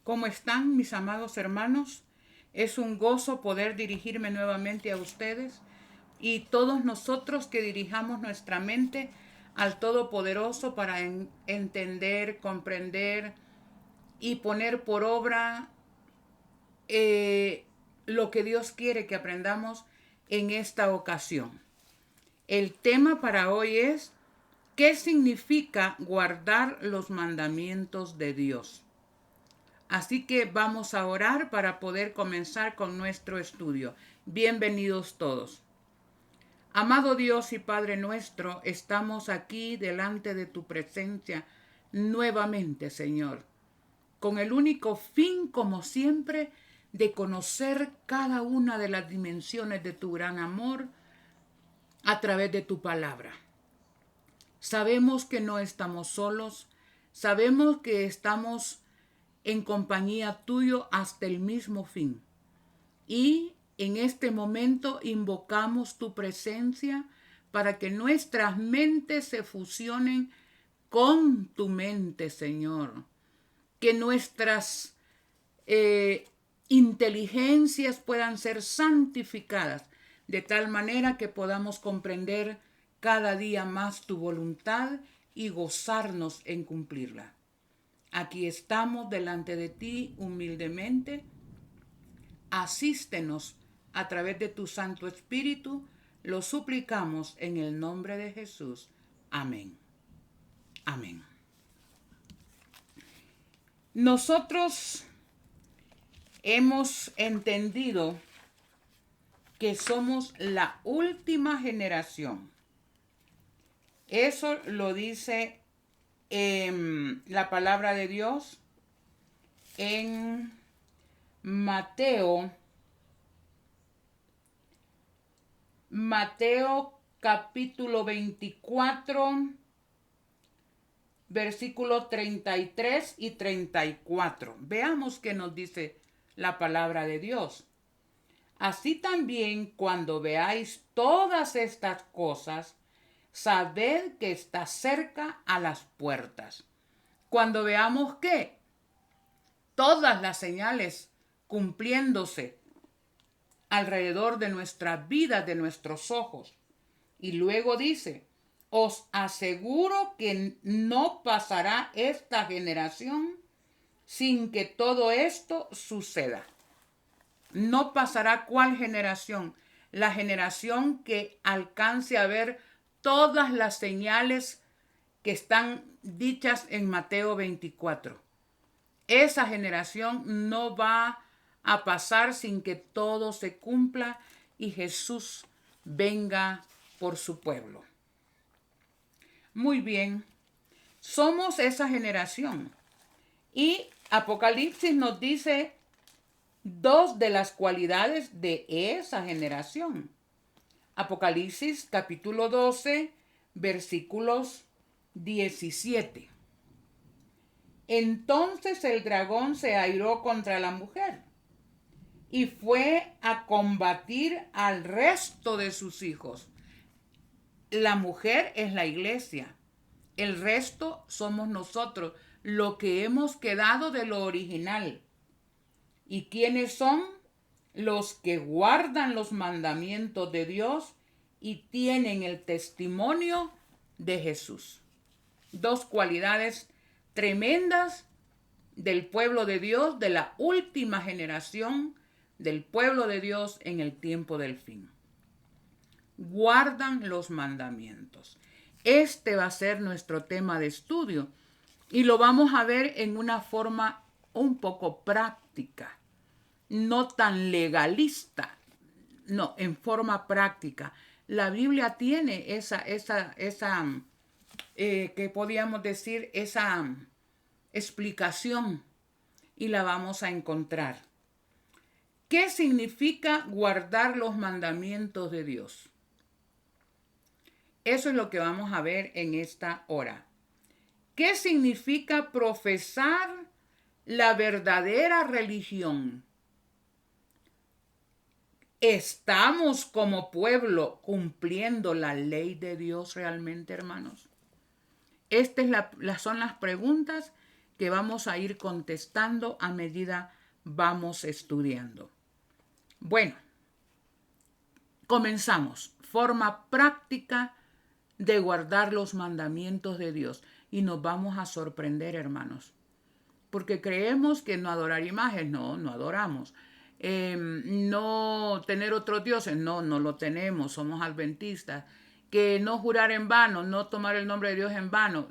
¿Cómo están mis amados hermanos? Es un gozo poder dirigirme nuevamente a ustedes y todos nosotros que dirijamos nuestra mente al Todopoderoso para entender, comprender y poner por obra lo que Dios quiere que aprendamos en esta ocasión. El tema para hoy es ¿qué significa guardar los mandamientos de Dios? Así que vamos a orar para poder comenzar con nuestro estudio. Bienvenidos todos. Amado Dios y Padre nuestro, estamos aquí delante de tu presencia nuevamente, Señor, con el único fin, como siempre, de conocer cada una de las dimensiones de tu gran amor a través de tu palabra. Sabemos que no estamos solos, sabemos que estamos en compañía tuyo hasta el mismo fin. Y en este momento invocamos tu presencia para que nuestras mentes se fusionen con tu mente, Señor. Que nuestras inteligencias puedan ser santificadas de tal manera que podamos comprender cada día más tu voluntad y gozarnos en cumplirla. Aquí estamos delante de ti humildemente. Asístenos a través de tu Santo Espíritu. Lo suplicamos en el nombre de Jesús. Amén. Amén. Nosotros hemos entendido que somos la última generación. Eso lo dice la palabra de Dios en Mateo capítulo 24, versículos 33 y 34. Veamos qué nos dice la palabra de Dios. Así también, cuando veáis todas estas cosas, sabed que está cerca a las puertas. Cuando veamos que todas las señales cumpliéndose alrededor de nuestras vidas, de nuestros ojos. Y luego dice, os aseguro que no pasará esta generación sin que todo esto suceda. No pasará ¿cuál generación? La generación que alcance a ver todas las señales que están dichas en Mateo 24. Esa generación no va a pasar sin que todo se cumpla y Jesús venga por su pueblo. Muy bien, somos esa generación. Y Apocalipsis nos dice dos de las cualidades de esa generación. Apocalipsis capítulo 12, versículos 17. Entonces el dragón se airó contra la mujer y fue a combatir al resto de sus hijos. La mujer es la iglesia. El resto somos nosotros, lo que hemos quedado de lo original. ¿Y quiénes son? Los que guardan los mandamientos de Dios y tienen el testimonio de Jesús. Dos cualidades tremendas del pueblo de Dios, de la última generación del pueblo de Dios en el tiempo del fin. Guardan los mandamientos. Este va a ser nuestro tema de estudio y lo vamos a ver en una forma un poco práctica, no tan legalista, no, en forma práctica. La Biblia tiene esa que podríamos decir, esa explicación y la vamos a encontrar. ¿Qué significa guardar los mandamientos de Dios? Eso es lo que vamos a ver en esta hora. ¿Qué significa profesar la verdadera religión? ¿Estamos como pueblo cumpliendo la ley de Dios realmente, hermanos? Estas son las preguntas que vamos a ir contestando a medida vamos estudiando. Bueno, comenzamos. Forma práctica de guardar los mandamientos de Dios. Y nos vamos a sorprender, hermanos. Porque creemos que no adorar imágenes, no adoramos. No tener otros dioses, no lo tenemos, somos adventistas. Que no jurar en vano, no tomar el nombre de Dios en vano,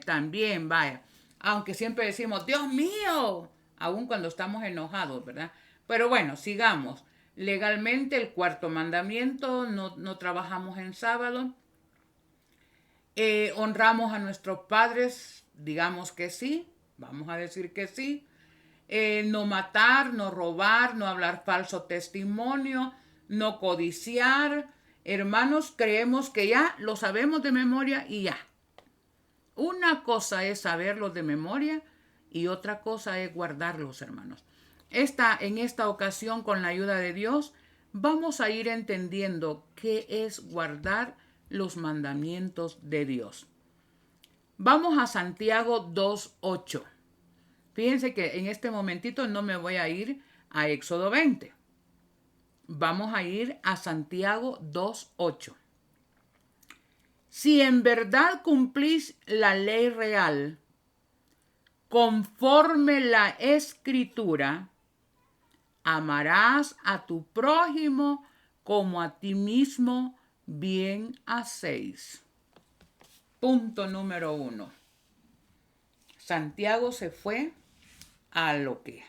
también, vaya. Aunque siempre decimos, Dios mío, aun cuando estamos enojados, ¿verdad? Pero bueno, sigamos. Legalmente el cuarto mandamiento, no trabajamos en sábado. Honramos a nuestros padres, digamos que sí, vamos a decir que sí. No matar, no robar, no hablar falso testimonio, no codiciar. Hermanos, creemos que ya lo sabemos de memoria y ya. Una cosa es saberlos de memoria y otra cosa es guardarlos, hermanos. En esta ocasión, con la ayuda de Dios, vamos a ir entendiendo qué es guardar los mandamientos de Dios. Vamos a Santiago 2:8. Fíjense que en este momentito no me voy a ir a Éxodo 20. Vamos a ir a Santiago 2:8. Si en verdad cumplís la ley real, conforme la Escritura, amarás a tu prójimo como a ti mismo, bien hacéis. Punto número 1. Santiago se fue a lo que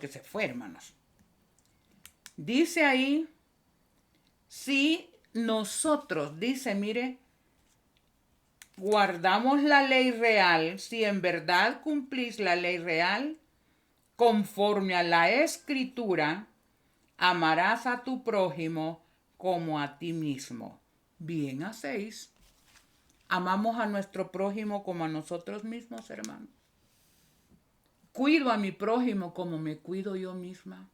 se fue, hermanos. Dice ahí, si nosotros, dice, mire, guardamos la ley real, si en verdad cumplís la ley real, conforme a la Escritura, amarás a tu prójimo como a ti mismo. Bien hacéis. Amamos a nuestro prójimo como a nosotros mismos, hermano. Cuido a mi prójimo como me cuido yo misma.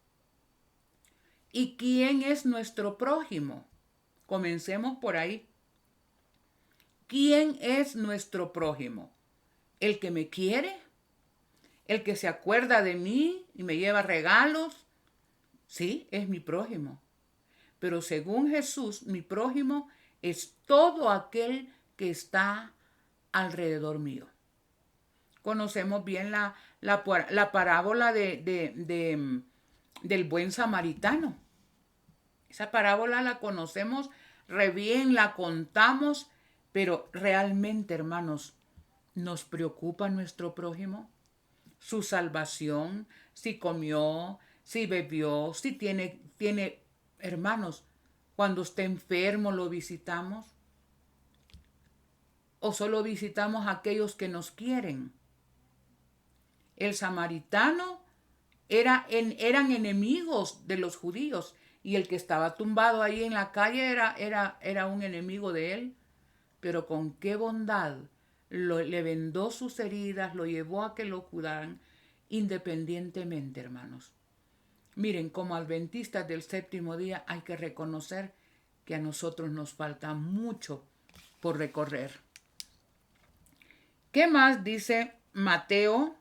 ¿Y quién es nuestro prójimo? Comencemos por ahí. ¿Quién es nuestro prójimo? ¿El que me quiere? ¿El que se acuerda de mí y me lleva regalos? Sí, es mi prójimo. Pero según Jesús, mi prójimo es todo aquel que está alrededor mío. Conocemos bien la parábola del buen samaritano. Esa parábola la conocemos re bien, la contamos, pero realmente, hermanos, ¿nos preocupa nuestro prójimo? Su salvación, si comió, si bebió, si tiene, hermanos, cuando esté enfermo lo visitamos. ¿O solo visitamos a aquellos que nos quieren? El samaritano eran enemigos de los judíos y el que estaba tumbado ahí en la calle era un enemigo de él. Pero con qué bondad le vendó sus heridas, lo llevó a que lo curaran independientemente, hermanos. Miren, como adventistas del séptimo día hay que reconocer que a nosotros nos falta mucho por recorrer. ¿Qué más dice Mateo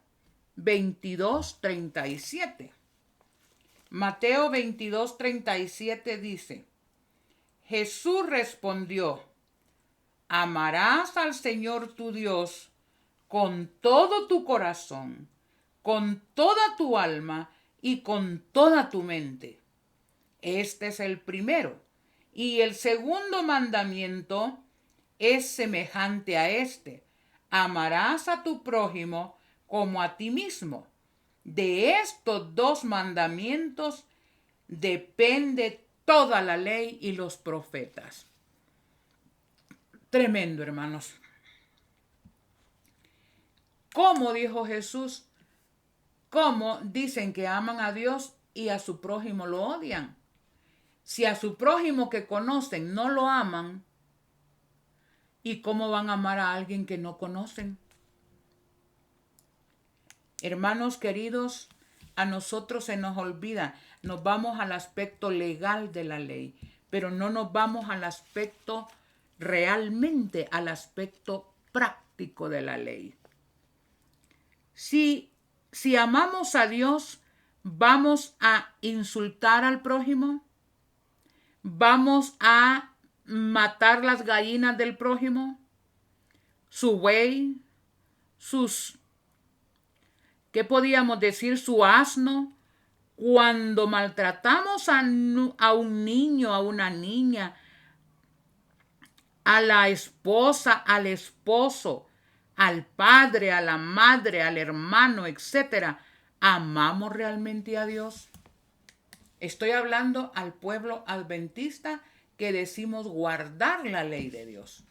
22:37? Mateo 22:37 dice, Jesús respondió, amarás al Señor tu Dios con todo tu corazón, con toda tu alma y con toda tu mente. Este es el primero. Y el segundo mandamiento es semejante a este. Amarás a tu prójimo como a ti mismo. De estos dos mandamientos depende toda la ley y los profetas. Tremendo, hermanos. ¿Cómo dijo Jesús? ¿Cómo dicen que aman a Dios y a su prójimo lo odian? Si a su prójimo que conocen no lo aman, ¿y cómo van a amar a alguien que no conocen? Hermanos queridos, a nosotros se nos olvida, nos vamos al aspecto legal de la ley, pero no nos vamos al aspecto realmente, al aspecto práctico de la ley. Si amamos a Dios, ¿vamos a insultar al prójimo? ¿Vamos a matar las gallinas del prójimo? Su buey, ¿qué podíamos decir? Su asno. Cuando maltratamos a un niño, a una niña, a la esposa, al esposo, al padre, a la madre, al hermano, etcétera, ¿amamos realmente a Dios? Estoy hablando al pueblo adventista que decimos guardar la ley de Dios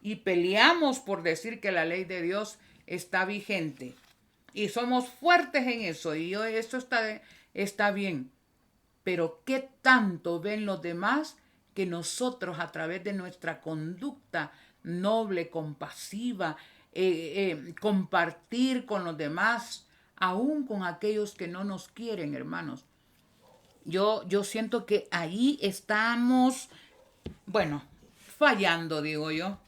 y peleamos por decir que la ley de Dios está vigente y somos fuertes en eso y eso está bien. Pero ¿qué tanto ven los demás que nosotros a través de nuestra conducta noble, compasiva, compartir con los demás, aún con aquellos que no nos quieren, hermanos? Yo siento que ahí estamos, bueno, fallando, digo yo.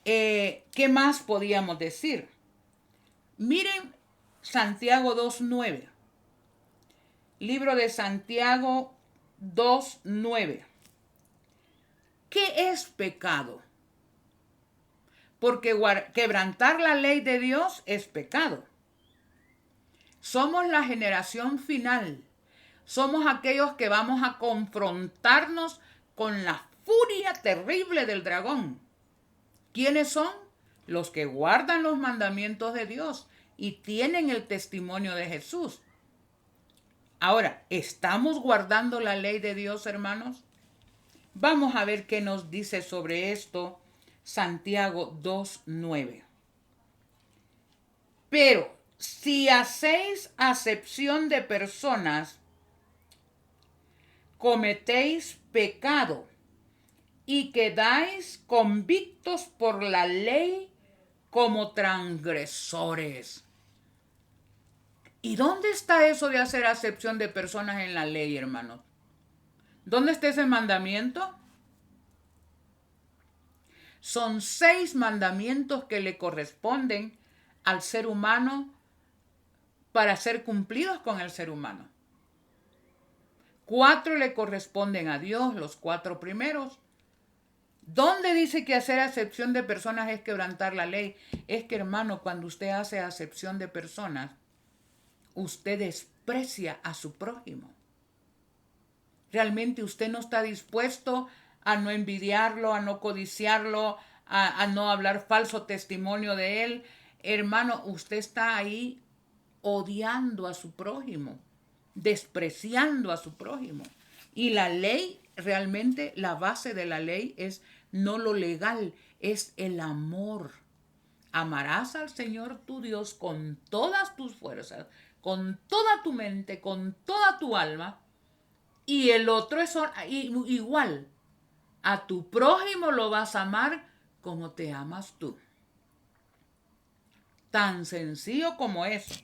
¿Qué más podíamos decir? Miren Santiago 2:9. Libro de Santiago 2:9. ¿Qué es pecado? Porque quebrantar la ley de Dios es pecado. Somos la generación final. Somos aquellos que vamos a confrontarnos con la furia terrible del dragón. ¿Quiénes son? Los que guardan los mandamientos de Dios y tienen el testimonio de Jesús. Ahora, ¿estamos guardando la ley de Dios, hermanos? Vamos a ver qué nos dice sobre esto Santiago 2:9. Pero si hacéis acepción de personas, cometéis pecado y quedáis convictos por la ley como transgresores. ¿Y dónde está eso de hacer acepción de personas en la ley, hermanos? ¿Dónde está ese mandamiento? Son 6 mandamientos que le corresponden al ser humano para ser cumplidos con el ser humano. 4 le corresponden a Dios, los 4 primeros. ¿Dónde dice que hacer acepción de personas es quebrantar la ley? Es que, hermano, cuando usted hace acepción de personas, usted desprecia a su prójimo. Realmente usted no está dispuesto a no envidiarlo, a no codiciarlo, a no hablar falso testimonio de él. Hermano, usted está ahí odiando a su prójimo, despreciando a su prójimo. Y la ley, realmente la base de la ley es no lo legal, es el amor. Amarás al Señor tu Dios con todas tus fuerzas, con toda tu mente, con toda tu alma. Y el otro es igual. A tu prójimo lo vas a amar como te amas tú. Tan sencillo como eso.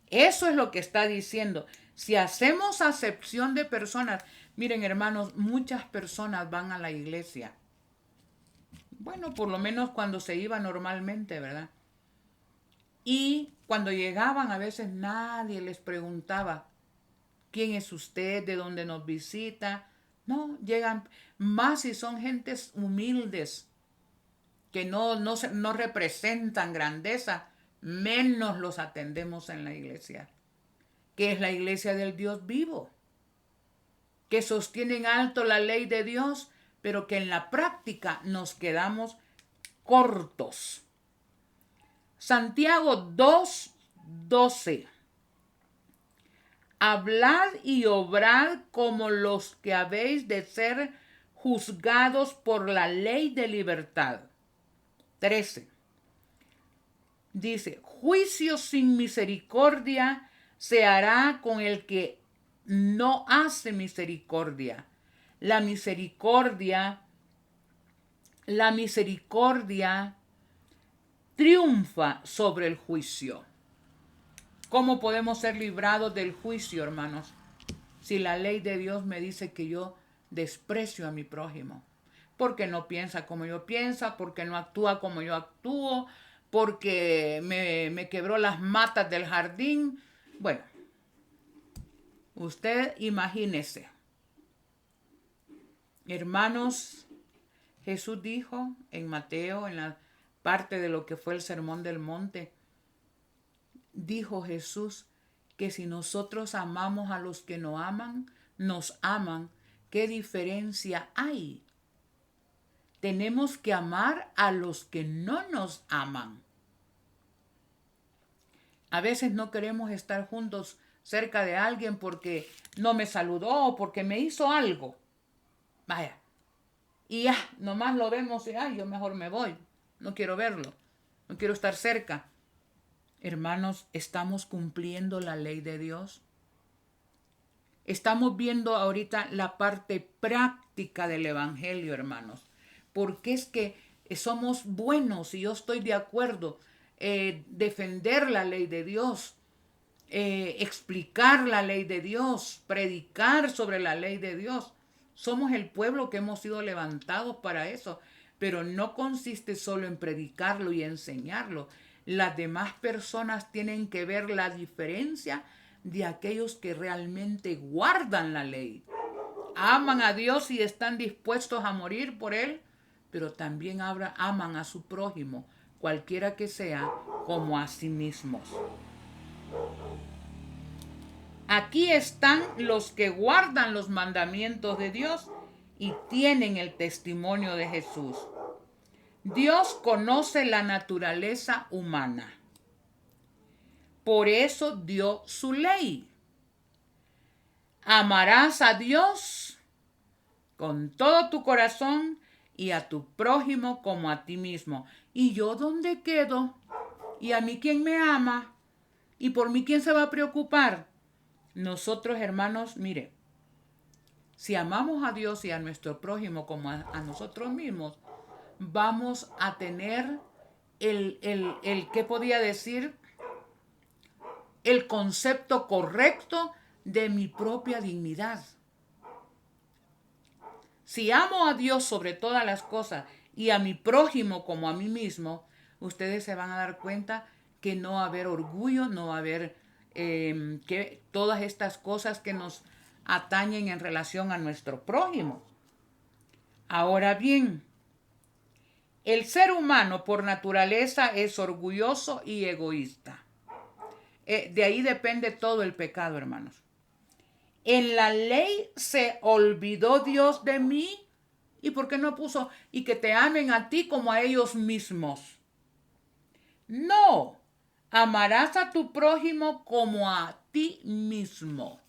Eso es lo que está diciendo. Si hacemos acepción de personas, miren, hermanos, muchas personas van a la iglesia. Bueno, por lo menos cuando se iba normalmente, ¿verdad? Y cuando llegaban a veces nadie les preguntaba, ¿quién es usted? ¿De dónde nos visita? No, llegan más si son gentes humildes que no representan grandeza, menos los atendemos en la iglesia, que es la iglesia del Dios vivo, que sostienen alto la ley de Dios, pero que en la práctica nos quedamos cortos. Santiago 2:12. Hablad y obrad como los que habéis de ser juzgados por la ley de libertad. 13. Dice, juicio sin misericordia se hará con el que no hace misericordia. La misericordia triunfa sobre el juicio. ¿Cómo podemos ser librados del juicio, hermanos? Si la ley de Dios me dice que yo desprecio a mi prójimo, porque no piensa como yo pienso, porque no actúa como yo actúo, porque me quebró las matas del jardín. Bueno, usted imagínese. Hermanos, Jesús dijo en Mateo, en la parte de lo que fue el Sermón del Monte, dijo Jesús que si nosotros amamos a los que nos aman, ¿qué diferencia hay? Tenemos que amar a los que no nos aman. A veces no queremos estar juntos cerca de alguien porque no me saludó o porque me hizo algo. Vaya. Y ya, nomás lo vemos y yo mejor me voy. No quiero verlo. No quiero estar cerca. Hermanos, ¿estamos cumpliendo la ley de Dios? Estamos viendo ahorita la parte práctica del Evangelio, hermanos. Porque es que somos buenos y yo estoy de acuerdo. Defender la ley de Dios, explicar la ley de Dios, predicar sobre la ley de Dios. Somos el pueblo que hemos sido levantados para eso, pero no consiste solo en predicarlo y enseñarlo. Las demás personas tienen que ver la diferencia de aquellos que realmente guardan la ley. Aman a Dios y están dispuestos a morir por Él, pero también aman a su prójimo, cualquiera que sea, como a sí mismos. Aquí están los que guardan los mandamientos de Dios y tienen el testimonio de Jesús. Dios conoce la naturaleza humana. Por eso dio su ley. Amarás a Dios con todo tu corazón y a tu prójimo como a ti mismo. ¿Y yo dónde quedo? ¿Y a mí quién me ama? ¿Y por mí quién se va a preocupar? Nosotros, hermanos, mire, si amamos a Dios y a nuestro prójimo como a nosotros mismos, vamos a tener ¿qué podía decir? El concepto correcto de mi propia dignidad. Si amo a Dios sobre todas las cosas y a mi prójimo como a mí mismo, ustedes se van a dar cuenta que no va a haber orgullo, no va a haber que todas estas cosas que nos atañen en relación a nuestro prójimo. Ahora bien, el ser humano por naturaleza es orgulloso y egoísta. De ahí depende todo el pecado, hermanos. En la ley se olvidó Dios de mí. ¿Y por qué no puso y que te amen a ti como a ellos mismos? No, amarás a tu prójimo como a ti mismo.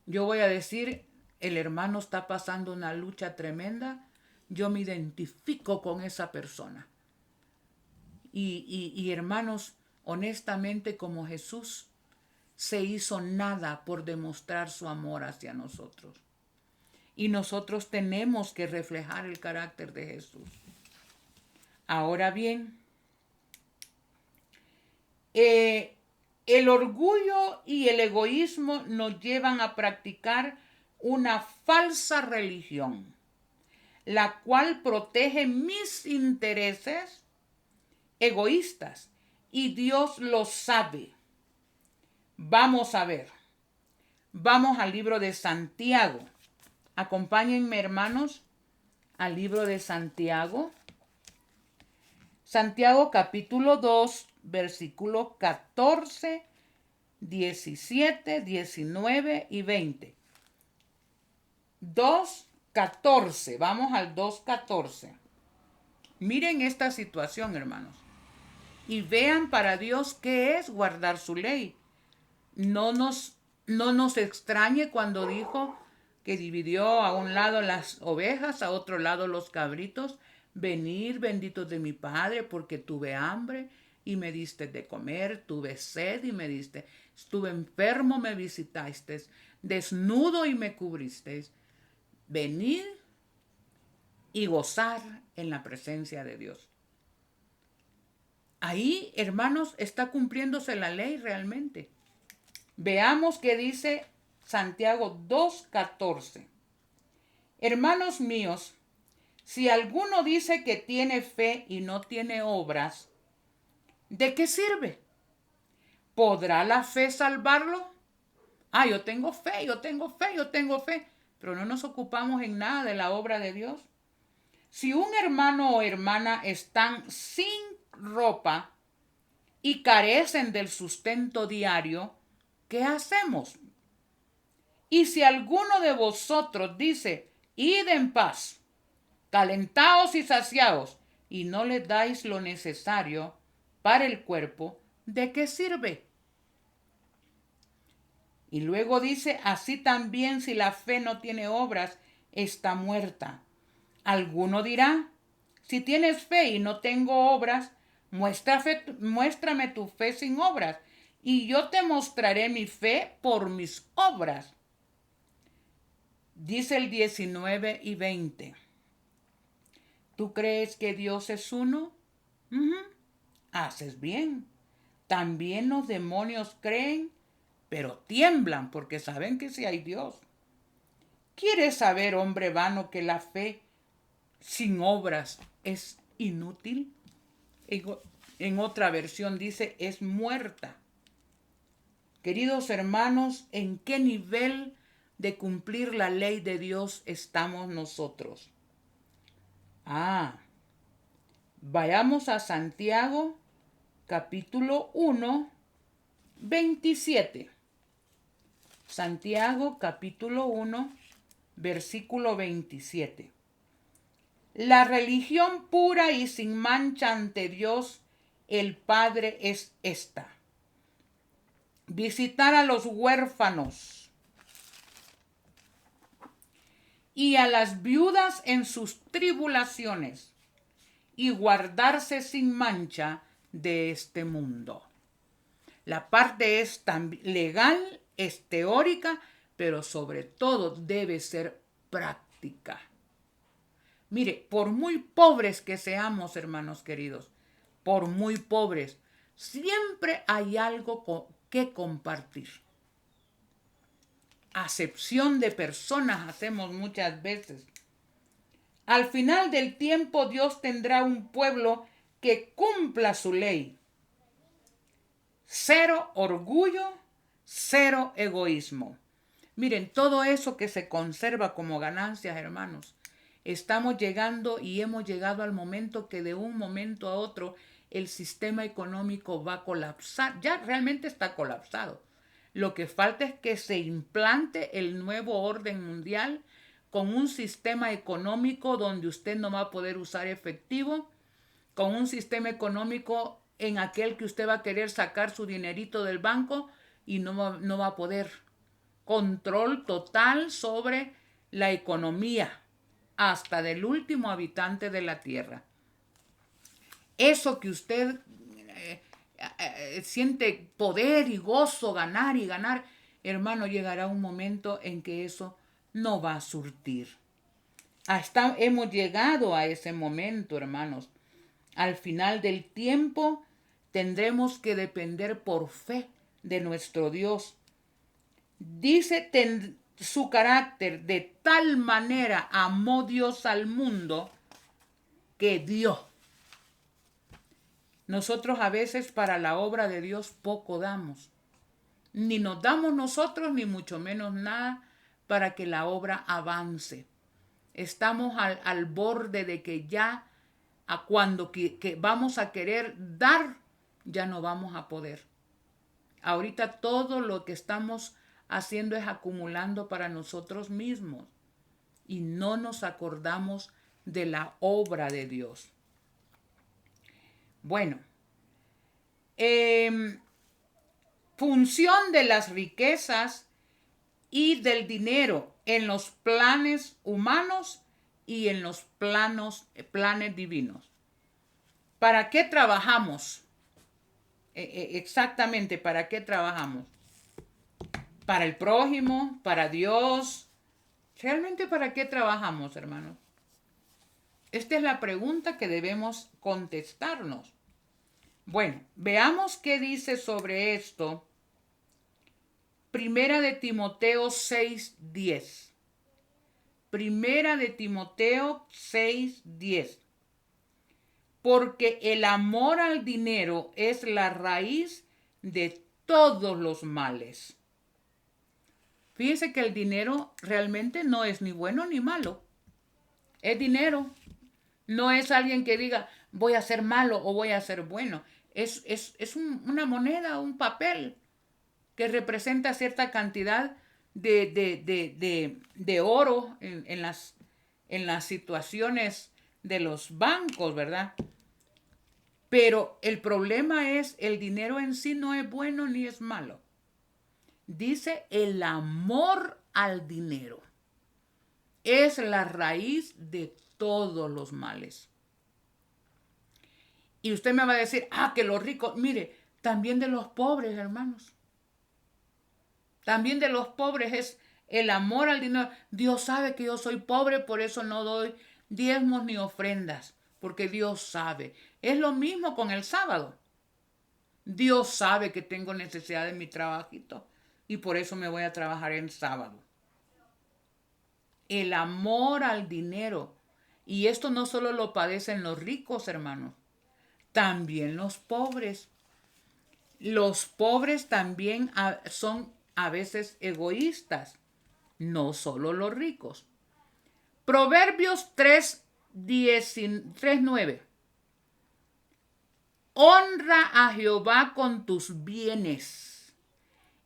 Yo voy a decir, el hermano está pasando una lucha tremenda. Yo me identifico con esa persona. Y hermanos, honestamente, como Jesús se hizo nada por demostrar su amor hacia nosotros. Y nosotros tenemos que reflejar el carácter de Jesús. Ahora bien, el orgullo y el egoísmo nos llevan a practicar una falsa religión, la cual protege mis intereses egoístas, y Dios lo sabe. Vamos a ver. Vamos al libro de Santiago. Acompáñenme, hermanos, al libro de Santiago. Santiago capítulo 2, versículo 14, 17, 19 y 20. 2:14. Vamos al 2:14. Miren esta situación, hermanos. Y vean para Dios qué es guardar su ley. No nos extrañe cuando dijo que dividió a un lado las ovejas, a otro lado los cabritos. Venid, benditos de mi Padre, porque tuve hambre y me diste de comer, tuve sed y me diste, estuve enfermo, me visitasteis, desnudo y me cubristeis. Venid y gozar en la presencia de Dios. Ahí, hermanos, está cumpliéndose la ley realmente. Veamos qué dice Santiago 2:14. Hermanos míos, Si alguno dice que tiene fe y no tiene obras, ¿de qué sirve? ¿Podrá la fe salvarlo? Yo tengo fe, yo tengo fe, yo tengo fe, pero no nos ocupamos en nada de la obra de Dios. Si un hermano o hermana están sin ropa y carecen del sustento diario, ¿qué hacemos? Y si alguno de vosotros dice, id en paz, calentaos y saciaos, y no le dais lo necesario para el cuerpo, ¿de qué sirve? Y luego dice, así también si la fe no tiene obras, está muerta. Alguno dirá, si tienes fe y no tengo obras, muéstrame tu fe sin obras, y yo te mostraré mi fe por mis obras. Dice el 19 y 20. ¿Tú crees que Dios es uno? Haces bien. También los demonios creen, pero tiemblan porque saben que sí hay Dios. ¿Quieres saber, hombre vano, que la fe sin obras es inútil? En otra versión dice, es muerta. Queridos hermanos, ¿en qué nivel de cumplir la ley de Dios estamos nosotros? Vayamos a Santiago, capítulo 1, 27. Santiago, capítulo 1, versículo 27. La religión pura y sin mancha ante Dios, el Padre, es esta: visitar a los huérfanos y a las viudas en sus tribulaciones, y guardarse sin mancha de este mundo. La parte es tan legal, es teórica, pero sobre todo debe ser práctica. Mire, por muy pobres que seamos, hermanos queridos, por muy pobres, siempre hay algo que compartir. Acepción de personas hacemos muchas veces. Al final del tiempo, Dios tendrá un pueblo que cumpla su ley. Cero orgullo, cero egoísmo. Miren, todo eso que se conserva como ganancias, hermanos, estamos llegando y hemos llegado al momento que de un momento a otro el sistema económico va a colapsar. Ya realmente está colapsado. Lo que falta es que se implante el nuevo orden mundial con un sistema económico donde usted no va a poder usar efectivo, con un sistema económico en aquel que usted va a querer sacar su dinerito del banco y no va a poder. Control total sobre la economía, hasta del último habitante de la tierra. Eso que usted siente poder y gozo, ganar y ganar, hermano, llegará un momento en que eso no va a surtir. Hemos llegado a ese momento, hermanos. Al final del tiempo tendremos que depender por fe de nuestro Dios. Dice su carácter: de tal manera amó Dios al mundo que dio. Nosotros a veces para la obra de Dios poco damos. Ni nos damos nosotros, ni mucho menos nada para que la obra avance. Estamos al borde de que ya cuando que vamos a querer dar, ya no vamos a poder. Ahorita todo lo que estamos haciendo es acumulando para nosotros mismos y no nos acordamos de la obra de Dios. Bueno, función de las riquezas y del dinero en los planes humanos y en los planes divinos. ¿Para qué trabajamos? Exactamente, ¿para qué trabajamos? ¿Para el prójimo? ¿Para Dios? ¿Realmente para qué trabajamos, hermanos? Esta es la pregunta que debemos contestarnos. Bueno, veamos qué dice sobre esto. Primera de Timoteo 6:10. Primera de Timoteo 6:10. Porque el amor al dinero es la raíz de todos los males. Fíjense que el dinero realmente no es ni bueno ni malo. Es dinero. No es alguien que diga voy a ser malo o voy a ser bueno. Es una moneda, un papel que representa cierta cantidad de oro en las situaciones de los bancos, ¿verdad? Pero el problema es el dinero en sí no es bueno ni es malo. Dice el amor al dinero es la raíz de todos los males. Y usted me va a decir, que los ricos, mire, también de los pobres, hermanos. También de los pobres es el amor al dinero. Dios sabe que yo soy pobre, por eso no doy diezmos ni ofrendas, porque Dios sabe. Es lo mismo con el sábado. Dios sabe que tengo necesidad de mi trabajito y por eso me voy a trabajar en sábado. El amor al dinero. Y esto no solo lo padecen los ricos, hermanos, también los pobres. Los pobres también son a veces egoístas, no solo los ricos. Proverbios 3:9. Honra a Jehová con tus bienes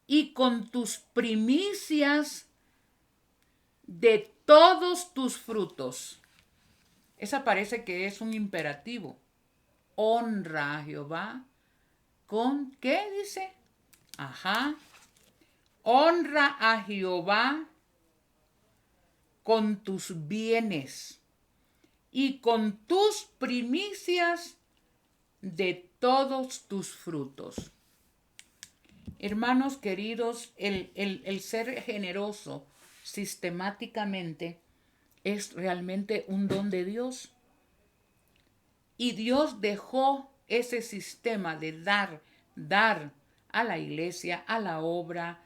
y con tus primicias de todos tus frutos. Esa parece que es un imperativo. Honra a Jehová con, ¿qué dice? Honra a Jehová con tus bienes y con tus primicias de todos tus frutos. Hermanos queridos, el ser generoso sistemáticamente es realmente un don de Dios. Y Dios dejó ese sistema de dar a la iglesia, a la obra,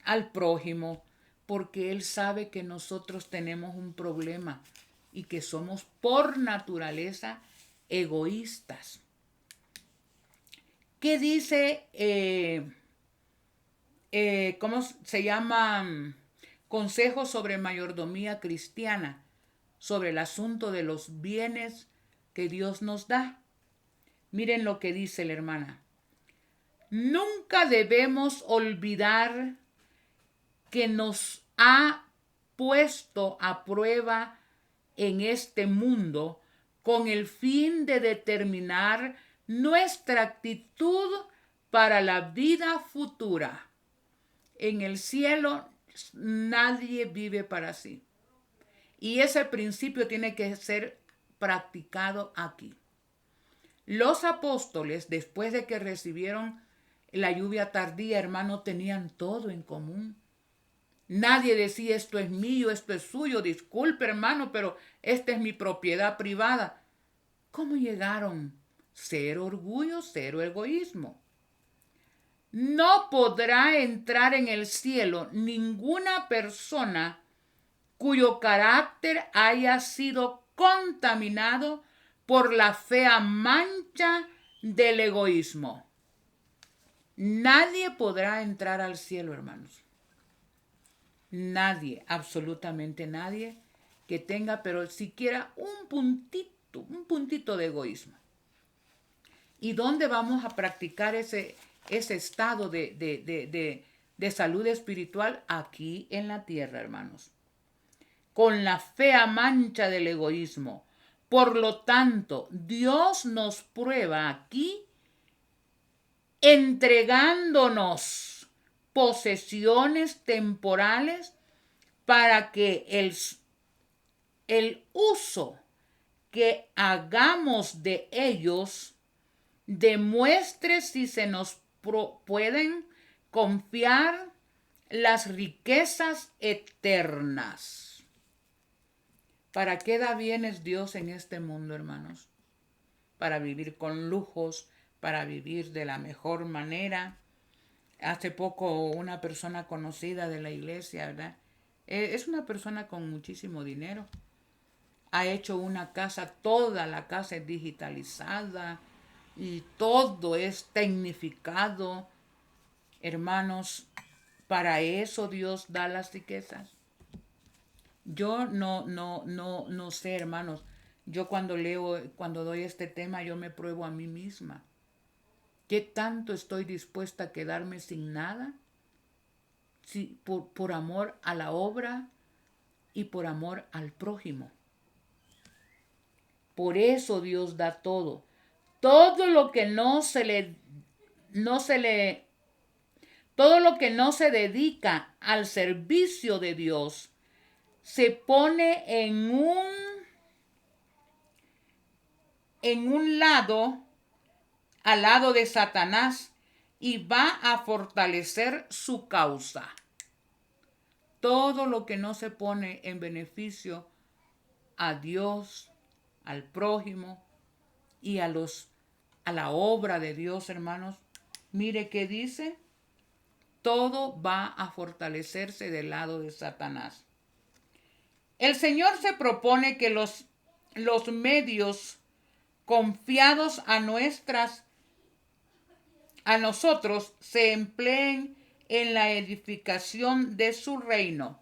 al prójimo, porque Él sabe que nosotros tenemos un problema y que somos por naturaleza egoístas. ¿Qué dice, cómo se llama? Consejos sobre mayordomía cristiana, sobre el asunto de los bienes que Dios nos da. Miren lo que dice la hermana. Nunca debemos olvidar que nos ha puesto a prueba en este mundo con el fin de determinar nuestra actitud para la vida futura. En el cielo nadie vive para sí. Y ese principio tiene que ser practicado aquí. Los apóstoles, después de que recibieron la lluvia tardía, hermano, tenían todo en común. Nadie decía esto es mío, esto es suyo, disculpe hermano, pero esta es mi propiedad privada. ¿Cómo llegaron? Cero orgullo, cero egoísmo. No podrá entrar en el cielo ninguna persona cuyo carácter haya sido contaminado por la fea mancha del egoísmo. Nadie podrá entrar al cielo, hermanos. Nadie, absolutamente nadie que tenga, pero siquiera un puntito de egoísmo. ¿Y dónde vamos a practicar ese estado de salud espiritual? Aquí en la tierra, hermanos. Con la fea mancha del egoísmo. Por lo tanto, Dios nos prueba aquí entregándonos posesiones temporales para que el uso que hagamos de ellos demuestre si se nos pueden confiar las riquezas eternas. ¿Para qué da bienes Dios en este mundo, hermanos? Para vivir con lujos, para vivir de la mejor manera. Hace poco una persona conocida de la iglesia, ¿verdad? Es una persona con muchísimo dinero. Ha hecho una casa, toda la casa es digitalizada y todo es tecnificado. Hermanos, para eso Dios da las riquezas. Yo no sé, hermanos. Yo cuando leo, cuando doy este tema, yo me pruebo a mí misma. ¿Qué tanto estoy dispuesta a quedarme sin nada? Sí, por amor a la obra y por amor al prójimo. Por eso Dios da todo. Todo lo que todo lo que no se dedica al servicio de Dios se pone en un lado, al lado de Satanás, y va a fortalecer su causa. Todo lo que no se pone en beneficio a Dios, al prójimo y a la obra de Dios, hermanos, mire qué dice, todo va a fortalecerse del lado de Satanás. El Señor se propone que los medios confiados a nosotros se empleen en la edificación de su reino.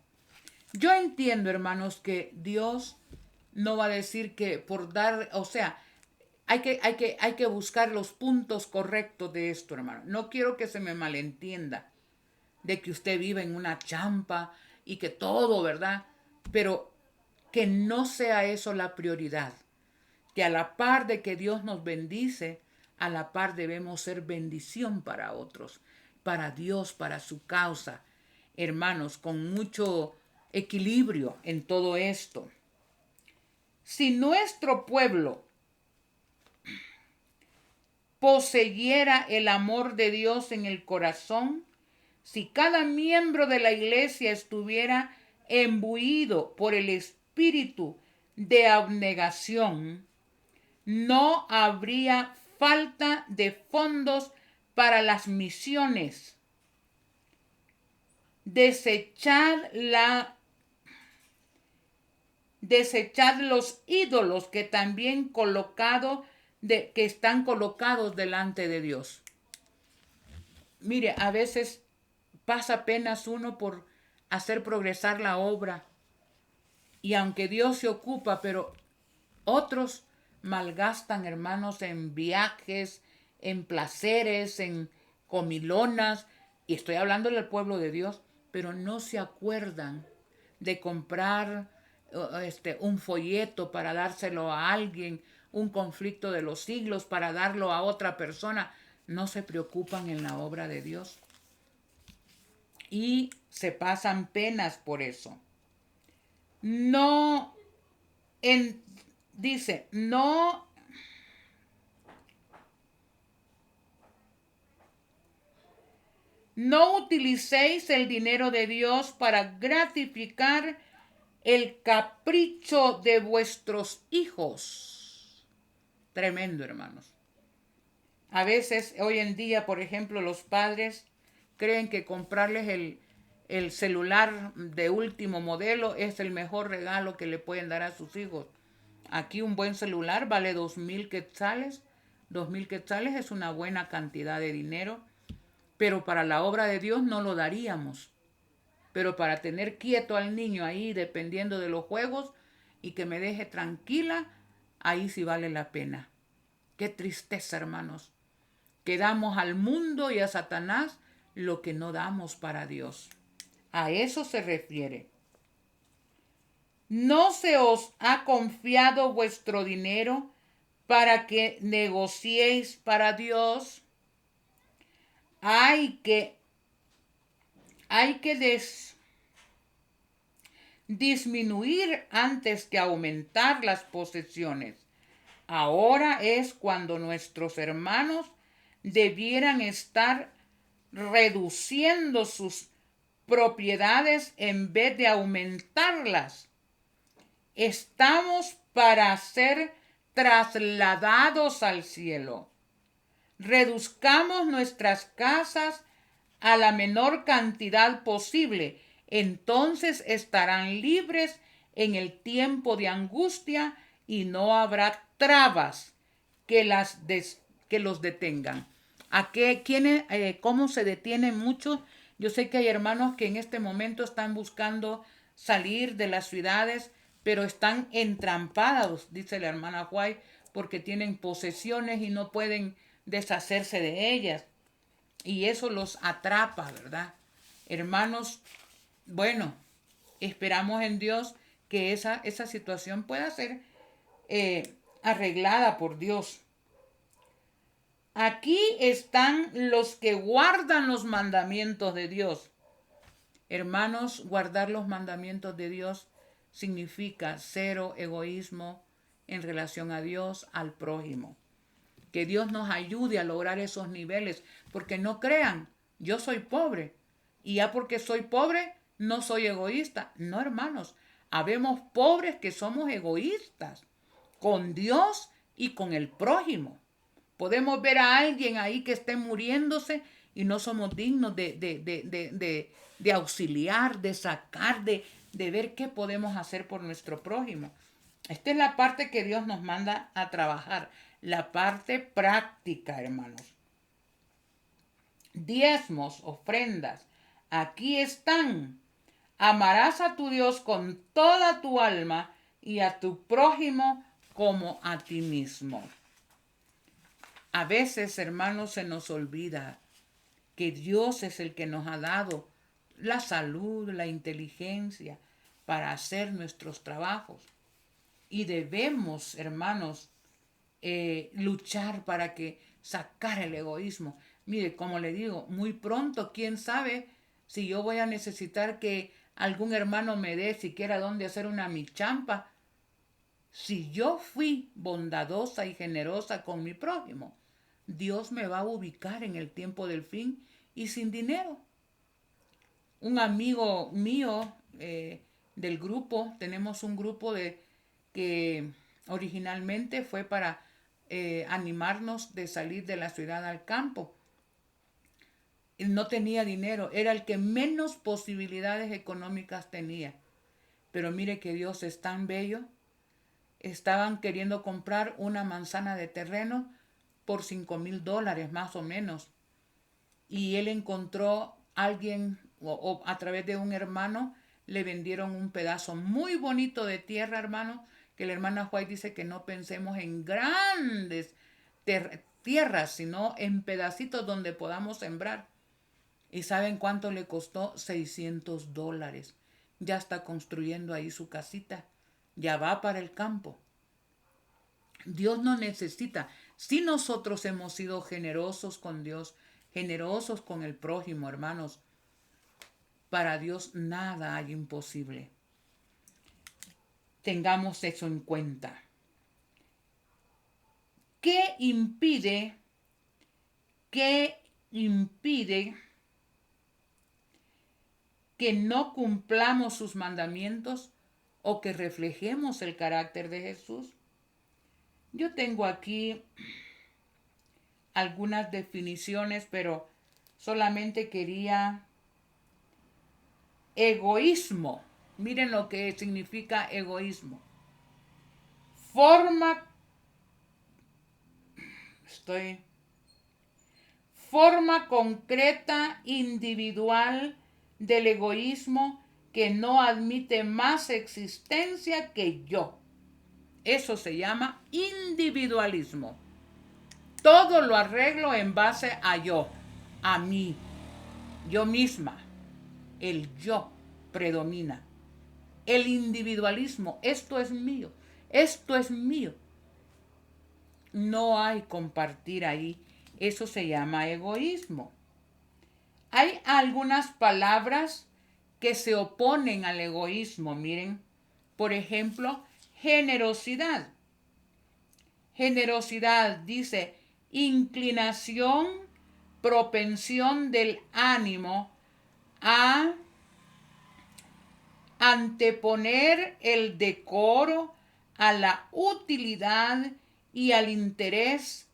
Yo entiendo, hermanos, que Dios no va a decir que por dar, o sea, hay que buscar los puntos correctos de esto, hermano. No quiero que se me malentienda de que usted vive en una champa y que todo, ¿verdad? Pero que no sea eso la prioridad. Que a la par de que Dios nos bendice, a la par debemos ser bendición para otros, para Dios, para su causa. Hermanos, con mucho equilibrio en todo esto. Si nuestro pueblo poseyera el amor de Dios en el corazón, si cada miembro de la iglesia estuviera imbuido por el espíritu de abnegación, no habría falta de fondos para las misiones. Desechad los ídolos que también que están colocados delante de Dios. Mire, a veces pasa apenas uno por hacer progresar la obra. Y aunque Dios se ocupa, pero otros malgastan, hermanos, en viajes, en placeres, en comilonas. Y estoy hablando del pueblo de Dios, pero no se acuerdan de comprar un folleto para dárselo a alguien, un conflicto de los siglos para darlo a otra persona. No se preocupan en la obra de Dios. Y se pasan penas por eso. Dice, no utilicéis el dinero de Dios para gratificar el capricho de vuestros hijos. Tremendo, hermanos. A veces, hoy en día, por ejemplo, los padres creen que comprarles el celular de último modelo es el mejor regalo que le pueden dar a sus hijos. Aquí un buen celular vale 2,000 quetzales. 2,000 quetzales es una buena cantidad de dinero, pero para la obra de Dios no lo daríamos. Pero para tener quieto al niño ahí dependiendo de los juegos y que me deje tranquila, ahí sí vale la pena. Qué tristeza, hermanos, que damos al mundo y a Satanás lo que no damos para Dios. A eso se refiere. ¿No se os ha confiado vuestro dinero para que negociéis para Dios? Hay que disminuir antes que aumentar las posesiones. Ahora es cuando nuestros hermanos debieran estar reduciendo sus propiedades en vez de aumentarlas. Estamos para ser trasladados al cielo. Reduzcamos nuestras casas a la menor cantidad posible Entonces estarán libres en el tiempo de angustia y no habrá trabas que los detengan. ¿Cómo se detienen muchos? Yo sé que hay hermanos que en este momento están buscando salir de las ciudades, pero están entrampados, dice la hermana White, porque tienen posesiones y no pueden deshacerse de ellas. Y eso los atrapa, ¿verdad? Hermanos, bueno, esperamos en Dios que esa situación pueda ser arreglada por Dios. Aquí están los que guardan los mandamientos de Dios. Hermanos, guardar los mandamientos de Dios significa cero egoísmo en relación a Dios, al prójimo. Que Dios nos ayude a lograr esos niveles, porque no crean, yo soy pobre y ya porque soy pobre no soy egoísta. No, hermanos, habemos pobres que somos egoístas con Dios y con el prójimo. Podemos ver a alguien ahí que esté muriéndose y no somos dignos de auxiliar, de sacar, de ver qué podemos hacer por nuestro prójimo. Esta es la parte que Dios nos manda a trabajar, la parte práctica, hermanos. Diezmos, ofrendas, aquí están. Amarás a tu Dios con toda tu alma y a tu prójimo como a ti mismo. A veces, hermanos, se nos olvida que Dios es el que nos ha dado la salud, la inteligencia para hacer nuestros trabajos. Y debemos, hermanos, luchar para que sacar el egoísmo. Mire, como le digo, muy pronto, quién sabe si yo voy a necesitar que algún hermano me dé siquiera dónde hacer una michampa. Si yo fui bondadosa y generosa con mi prójimo, Dios me va a ubicar en el tiempo del fin y sin dinero. Un amigo mío del grupo, tenemos un grupo que originalmente fue para animarnos de salir de la ciudad al campo. No tenía dinero, era el que menos posibilidades económicas tenía. Pero mire que Dios es tan bello. Estaban queriendo comprar una manzana de terreno por $5,000 más o menos. Y él encontró a alguien o a través de un hermano le vendieron un pedazo muy bonito de tierra, hermano, que la hermana White dice que no pensemos en grandes tierras, sino en pedacitos donde podamos sembrar. ¿Y saben cuánto le costó? $600. Ya está construyendo ahí su casita. Ya va para el campo. Dios no necesita. Si nosotros hemos sido generosos con Dios, generosos con el prójimo, hermanos, para Dios nada hay imposible. Tengamos eso en cuenta. ¿Qué impide que no cumplamos sus mandamientos o que reflejemos el carácter de Jesús? Yo tengo aquí algunas definiciones, pero solamente quería egoísmo. Miren lo que significa egoísmo. Forma concreta, individual del egoísmo que no admite más existencia que yo. Eso se llama individualismo. Todo lo arreglo en base a yo, a mí, yo misma. El yo predomina. El individualismo, esto es mío, esto es mío. No hay compartir ahí. Eso se llama egoísmo. Hay algunas palabras que se oponen al egoísmo. Miren, por ejemplo, generosidad. Generosidad dice inclinación, propensión del ánimo a anteponer el decoro a la utilidad y al interés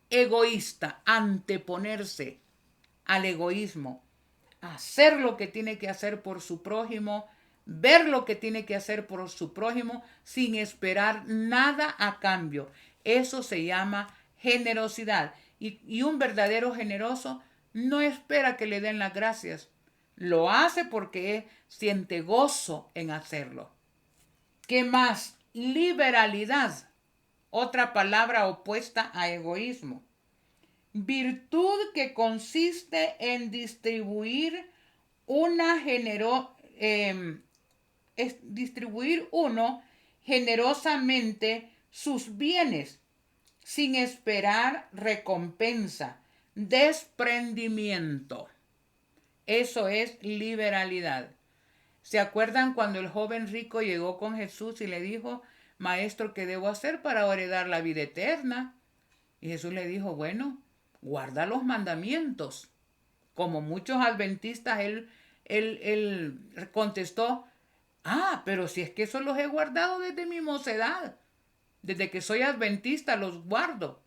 egoísta, anteponerse al egoísmo. hacer lo que tiene que hacer por su prójimo, ver lo que tiene que hacer por su prójimo sin esperar nada a cambio. Eso se llama generosidad. Y un verdadero generoso no espera que le den las gracias. Lo hace porque siente gozo en hacerlo. ¿Qué más? Liberalidad. Otra palabra opuesta a egoísmo. Virtud que consiste en distribuir distribuir uno generosamente sus bienes sin esperar recompensa, desprendimiento. Eso es liberalidad. ¿Se acuerdan cuando el joven rico llegó con Jesús y le dijo, Maestro, ¿qué debo hacer para heredar la vida eterna? Y Jesús le dijo, bueno, guarda los mandamientos. Como muchos adventistas, él contestó, pero si es que eso los he guardado desde mi mocedad. Desde que soy adventista los guardo.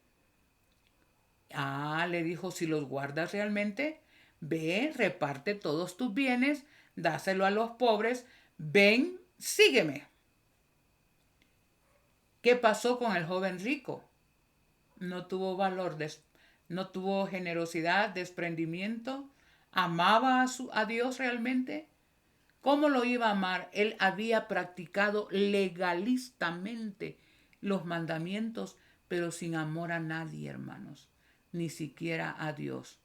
Le dijo, si los guardas realmente, ve, reparte todos tus bienes, dáselo a los pobres, ven, sígueme. ¿Qué pasó con el joven rico? No tuvo valor, no tuvo generosidad, desprendimiento, amaba a Dios realmente. ¿Cómo lo iba a amar? Él había practicado legalistamente los mandamientos, pero sin amor a nadie, hermanos, ni siquiera a Dios.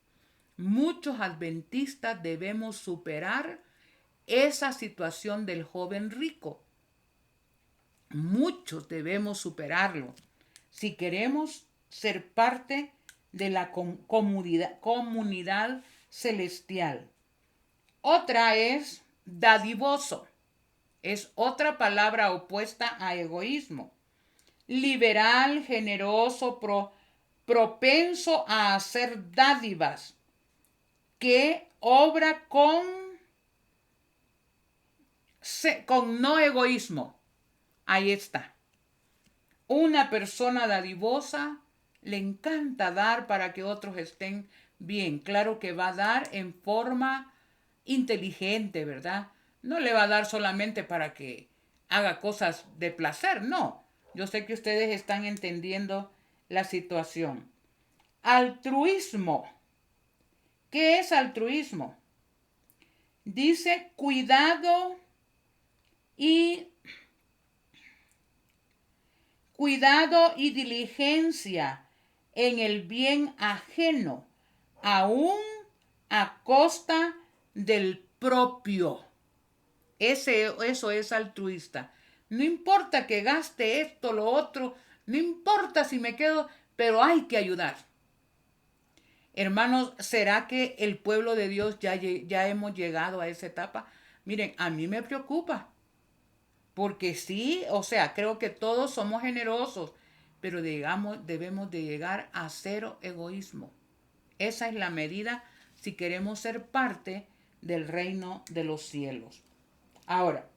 Muchos adventistas debemos superar esa situación del joven rico. Muchos debemos superarlo si queremos ser parte de la comunidad celestial. Otra es dadivoso. Es otra palabra opuesta a egoísmo. Liberal, generoso, propenso a hacer dádivas, que obra con no egoísmo. Ahí está. Una persona dadivosa le encanta dar para que otros estén bien. Claro que va a dar en forma inteligente, ¿verdad? No le va a dar solamente para que haga cosas de placer, no. Yo sé que ustedes están entendiendo la situación. Altruismo. ¿Qué es altruismo? Dice cuidado y diligencia en el bien ajeno, aún a costa del propio. Eso es altruista. No importa que gaste esto, lo otro, no importa si me quedo, pero hay que ayudar. Hermanos, ¿será que el pueblo de Dios ya hemos llegado a esa etapa? Miren, a mí me preocupa. Porque sí, o sea, creo que todos somos generosos, pero debemos de llegar a cero egoísmo. Esa es la medida si queremos ser parte del reino de los cielos. Ahora,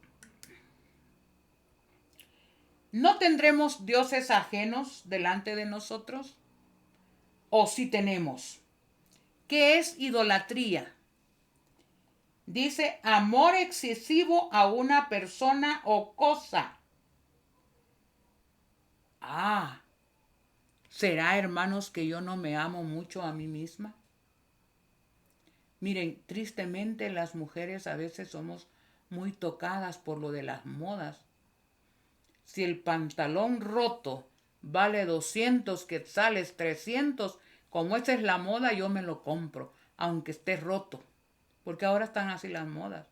¿no tendremos dioses ajenos delante de nosotros? ¿O sí tenemos? ¿Qué es idolatría? Dice amor excesivo a una persona o cosa. ¿Será, hermanos, que yo no me amo mucho a mí misma? Miren, tristemente las mujeres a veces somos muy tocadas por lo de las modas. Si el pantalón roto vale 200 quetzales, 300, como esa es la moda, yo me lo compro, aunque esté roto. Porque ahora están así las modas.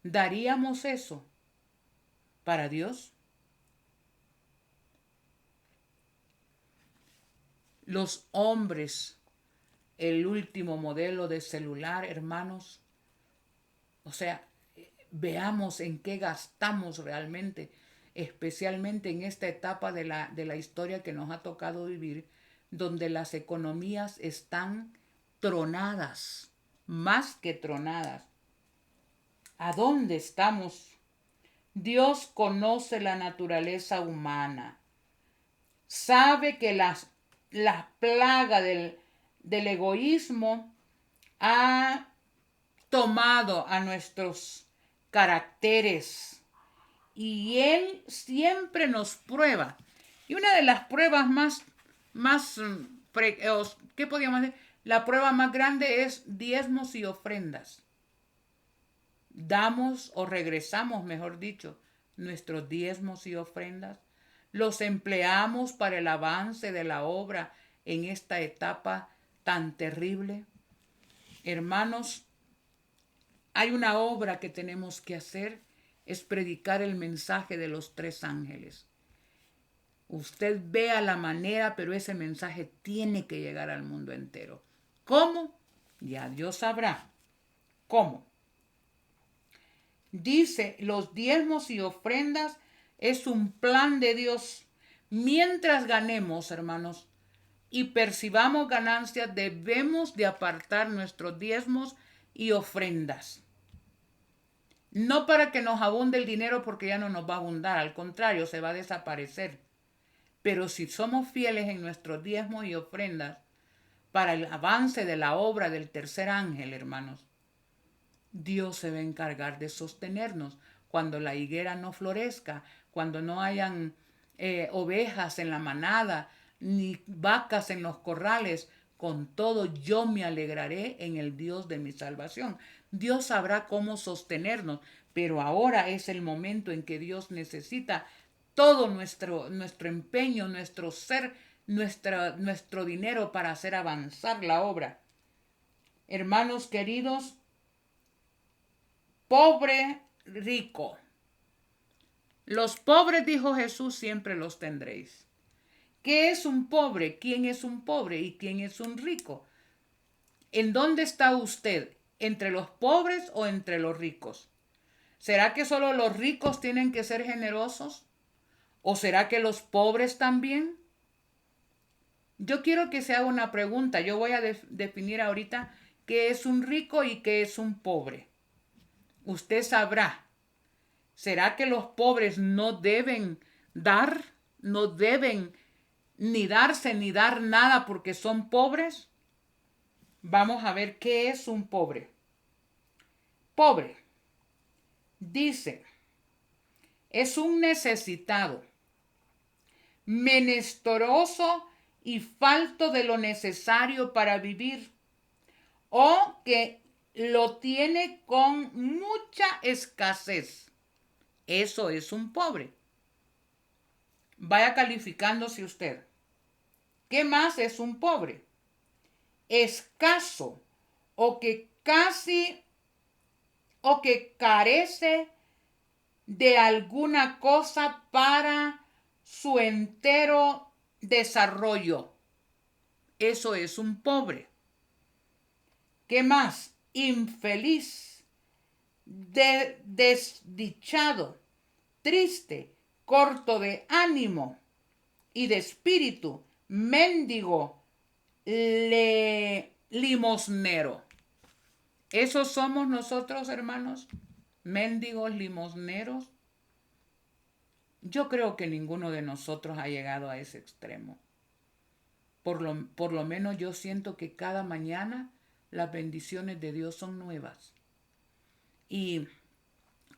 ¿Daríamos eso para Dios? Los hombres, el último modelo de celular, hermanos. O sea, veamos en qué gastamos realmente, especialmente en esta etapa de la historia que nos ha tocado vivir, donde las economías están tronadas, más que tronadas. ¿A dónde estamos? Dios conoce la naturaleza humana, sabe que la plaga del egoísmo ha tomado a nuestros caracteres y Él siempre nos prueba. Y una de las pruebas ¿qué podríamos decir? La prueba más grande es diezmos y ofrendas. Damos o regresamos, mejor dicho, nuestros diezmos y ofrendas. Los empleamos para el avance de la obra en esta etapa tan terrible. Hermanos, hay una obra que tenemos que hacer, es predicar el mensaje de los 3 ángeles. Usted vea la manera, pero ese mensaje tiene que llegar al mundo entero. ¿Cómo? Ya Dios sabrá. ¿Cómo? Dice, los diezmos y ofrendas es un plan de Dios. Mientras ganemos, hermanos, y percibamos ganancias, debemos de apartar nuestros diezmos y ofrendas. No para que nos abunde el dinero, porque ya no nos va a abundar, al contrario, se va a desaparecer. Pero si somos fieles en nuestros diezmos y ofrendas para el avance de la obra del tercer ángel, hermanos, Dios se va a encargar de sostenernos cuando la higuera no florezca, cuando no hayan ovejas en la manada, ni vacas en los corrales. Con todo yo me alegraré en el Dios de mi salvación. Dios sabrá cómo sostenernos, pero ahora es el momento en que Dios necesita todo nuestro empeño, nuestro ser, nuestro dinero para hacer avanzar la obra. Hermanos queridos, pobre, rico. Los pobres, dijo Jesús, siempre los tendréis. ¿Qué es un pobre? ¿Quién es un pobre? ¿Y quién es un rico? ¿En dónde está usted? ¿Entre los pobres o entre los ricos? ¿Será que solo los ricos tienen que ser generosos? ¿O será que los pobres también? Yo quiero que se haga una pregunta. Yo voy a definir ahorita qué es un rico y qué es un pobre. Usted sabrá. ¿Será que los pobres no deben dar? ¿No deben ni darse ni dar nada porque son pobres? Vamos a ver qué es un pobre. Pobre, dice, es un necesitado, menesteroso y falto de lo necesario para vivir, o que lo tiene con mucha escasez. Eso es un pobre. Vaya calificándose usted. ¿Qué más es un pobre? Escaso o que casi o que carece de alguna cosa para su entero desarrollo. Eso es un pobre. ¿Qué más? Infeliz, desdichado, triste, corto de ánimo y de espíritu, mendigo, limosnero. ¿Esos somos nosotros, hermanos? Mendigos, limosneros. Yo creo que ninguno de nosotros ha llegado a ese extremo. Por lo menos yo siento que cada mañana las bendiciones de Dios son nuevas. Y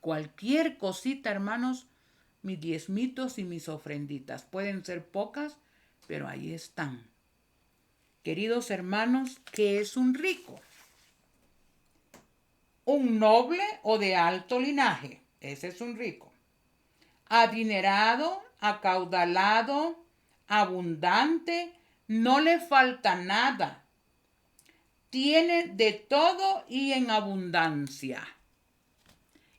cualquier cosita, hermanos, mis diezmitos y mis ofrenditas, pueden ser pocas, pero ahí están. Queridos hermanos, ¿qué es un rico? Un noble o de alto linaje. Ese es un rico. Adinerado, acaudalado, abundante, no le falta nada. Tiene de todo y en abundancia.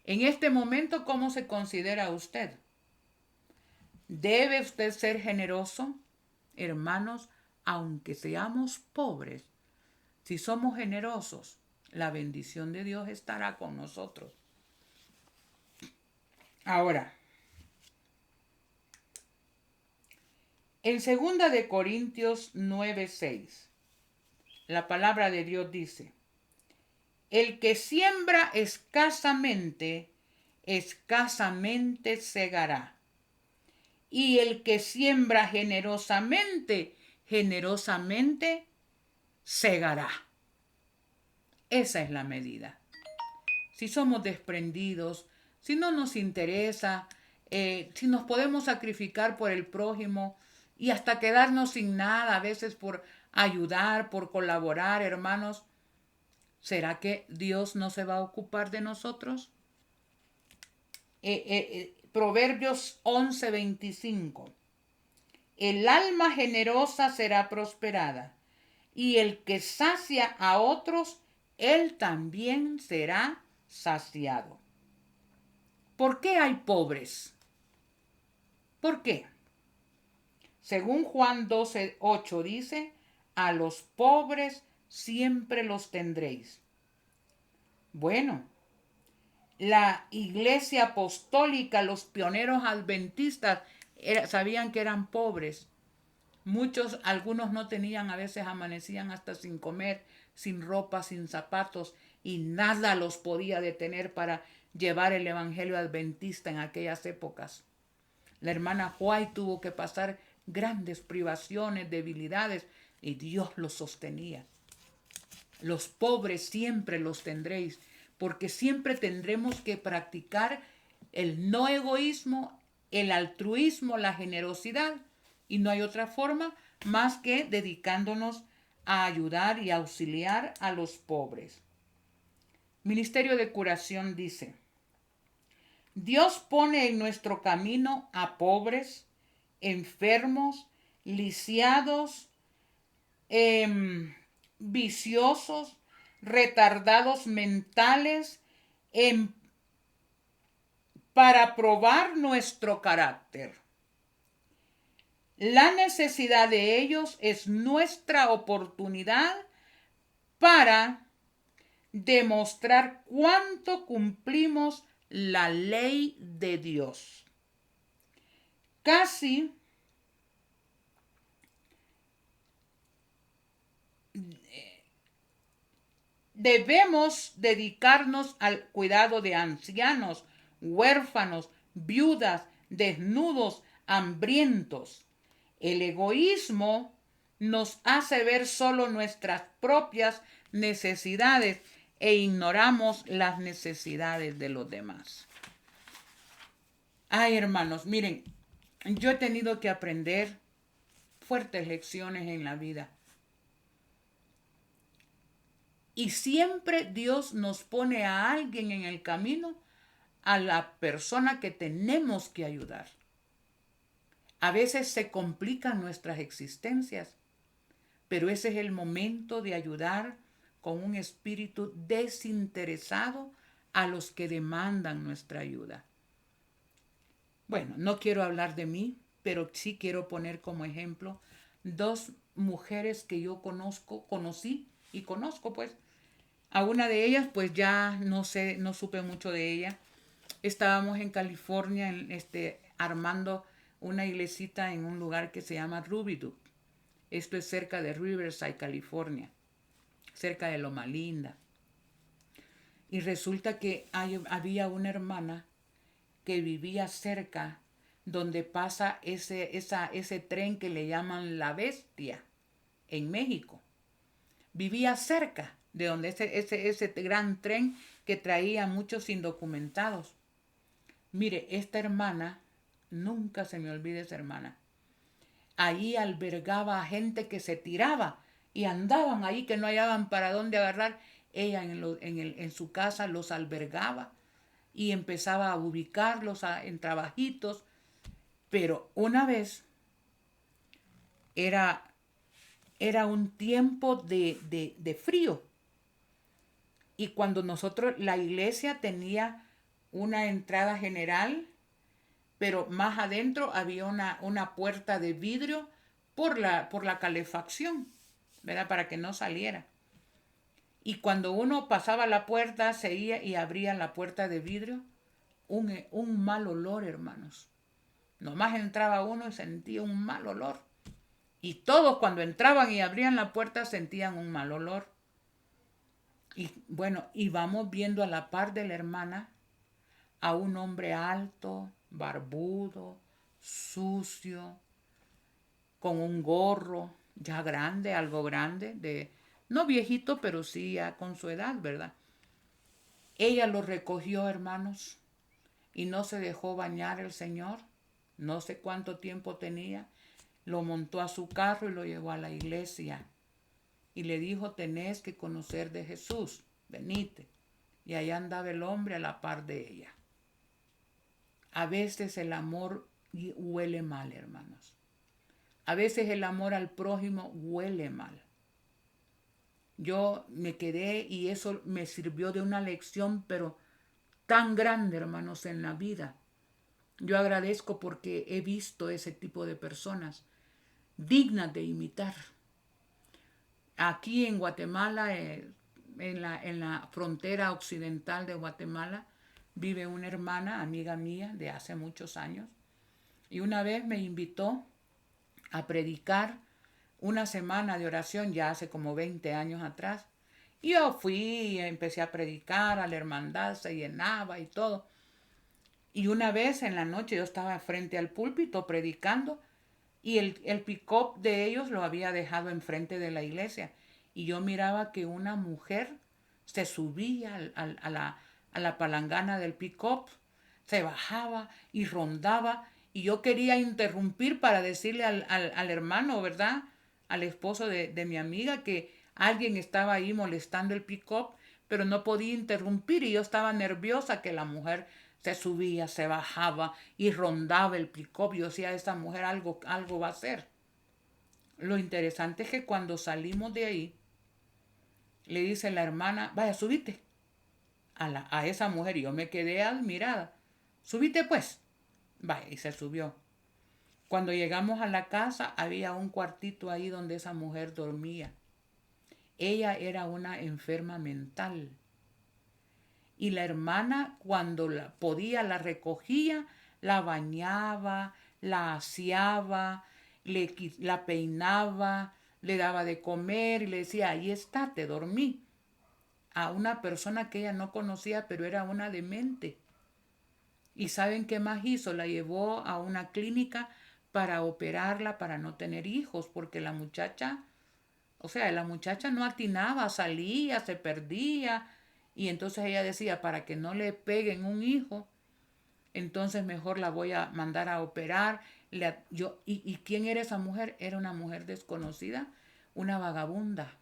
En este momento, ¿cómo se considera usted? ¿Debe usted ser generoso? Hermanos, aunque seamos pobres, si somos generosos, la bendición de Dios estará con nosotros. Ahora, en 2 de Corintios 9:6, la palabra de Dios dice, el que siembra escasamente, escasamente segará. Y el que siembra generosamente, generosamente segará. Esa es la medida. si somos desprendidos, si no nos interesa, si nos podemos sacrificar por el prójimo y hasta quedarnos sin nada, a veces por ayudar, por colaborar, hermanos, ¿será que Dios no se va a ocupar de nosotros? Proverbios 11:25. El alma generosa será prosperada, y el que sacia a otros, él también será saciado. ¿Por qué hay pobres? ¿Por qué? Según Juan 12:8 dice, a los pobres siempre los tendréis. Bueno, la iglesia apostólica, los pioneros adventistas, sabían que eran pobres. Muchos, algunos no tenían, a veces amanecían hasta sin comer, sin ropa, sin zapatos, y nada los podía detener para llevar el evangelio adventista en aquellas épocas. La hermana White tuvo que pasar grandes privaciones, debilidades, y Dios los sostenía. Los pobres siempre los tendréis, porque siempre tendremos que practicar el no egoísmo, el altruismo, la generosidad, y no hay otra forma más que dedicándonos a ayudar y auxiliar a los pobres. Ministerio de Curación dice, Dios pone en nuestro camino a pobres, enfermos, lisiados, viciosos, retardados mentales, para probar nuestro carácter. La necesidad de ellos es nuestra oportunidad para demostrar cuánto cumplimos la ley de Dios. Casi debemos dedicarnos al cuidado de ancianos, huérfanos, viudas, desnudos, hambrientos. El egoísmo nos hace ver solo nuestras propias necesidades e ignoramos las necesidades de los demás. Ay, hermanos, miren, yo he tenido que aprender fuertes lecciones en la vida. Y siempre Dios nos pone a alguien en el camino, a la persona que tenemos que ayudar. A veces se complican nuestras existencias, pero ese es el momento de ayudar con un espíritu desinteresado a los que demandan nuestra ayuda. Bueno, no quiero hablar de mí, pero sí quiero poner como ejemplo dos mujeres que yo conocí y conozco, pues. A una de ellas, pues ya no supe mucho de ella. Estábamos en California, armando una iglesita en un lugar que se llama Ruby Dub. Esto es cerca de Riverside, California, cerca de Loma Linda. Y resulta que había una hermana que vivía cerca donde pasa ese tren que le llaman La Bestia en México. Vivía cerca de donde ese gran tren que traía muchos indocumentados. Mire, esta hermana, nunca se me olvide esa hermana, ahí albergaba a gente que se tiraba y andaban ahí que no hallaban para dónde agarrar. Ella en su casa los albergaba y empezaba a ubicarlos en trabajitos. Pero una vez era un tiempo de frío. Y cuando la iglesia tenía una entrada general, pero más adentro había una puerta de vidrio por la calefacción, ¿verdad? Para que no saliera. Y cuando uno pasaba la puerta, seguía y abría la puerta de vidrio, un mal olor, hermanos. Nomás entraba uno y sentía un mal olor. Y todos cuando entraban y abrían la puerta sentían un mal olor. Y bueno, íbamos viendo a la par de la hermana a un hombre alto, barbudo, sucio, con un gorro ya grande, algo grande, no viejito, pero sí ya con su edad, ¿verdad? Ella lo recogió, hermanos, y no se dejó bañar el Señor. No sé cuánto tiempo tenía. Lo montó a su carro y lo llevó a la iglesia. Y le dijo, tenés que conocer de Jesús, venite. Y allá andaba el hombre a la par de ella. A veces el amor huele mal, hermanos. A veces el amor al prójimo huele mal. Yo me quedé y eso me sirvió de una lección, pero tan grande, hermanos, en la vida. Yo agradezco porque he visto ese tipo de personas dignas de imitar. Aquí en Guatemala, en la frontera occidental de Guatemala, vive una hermana, amiga mía, de hace muchos años. Y una vez me invitó a predicar una semana de oración, ya hace como 20 años atrás. Y yo fui y empecé a predicar, a la hermandad se llenaba y todo. Y una vez en la noche yo estaba frente al púlpito predicando y el pick-up de ellos lo había dejado enfrente de la iglesia. Y yo miraba que una mujer se subía a la palangana del pick-up, se bajaba y rondaba. Y yo quería interrumpir para decirle al hermano, ¿verdad? Al esposo de mi amiga que alguien estaba ahí molestando el pick-up, pero no podía interrumpir y yo estaba nerviosa que la mujer se subía, se bajaba y rondaba el pick-up. Yo decía, esa mujer algo va a hacer. Lo interesante es que cuando salimos de ahí, le dice la hermana, vaya, subite a esa mujer. Y yo me quedé admirada. Subite pues. Vaya, y se subió. Cuando llegamos a la casa, había un cuartito ahí donde esa mujer dormía. Ella era una enferma mental. Y la hermana, cuando podía, la recogía, la bañaba, la aseaba, la peinaba, le daba de comer y le decía, ahí está, te dormí. A una persona que ella no conocía, pero era una demente. ¿Y saben qué más hizo? La llevó a una clínica para operarla, para no tener hijos, porque la muchacha no atinaba, salía, se perdía. Y entonces ella decía, para que no le peguen un hijo, entonces mejor la voy a mandar a operar. ¿Y quién era esa mujer? Era una mujer desconocida, una vagabunda.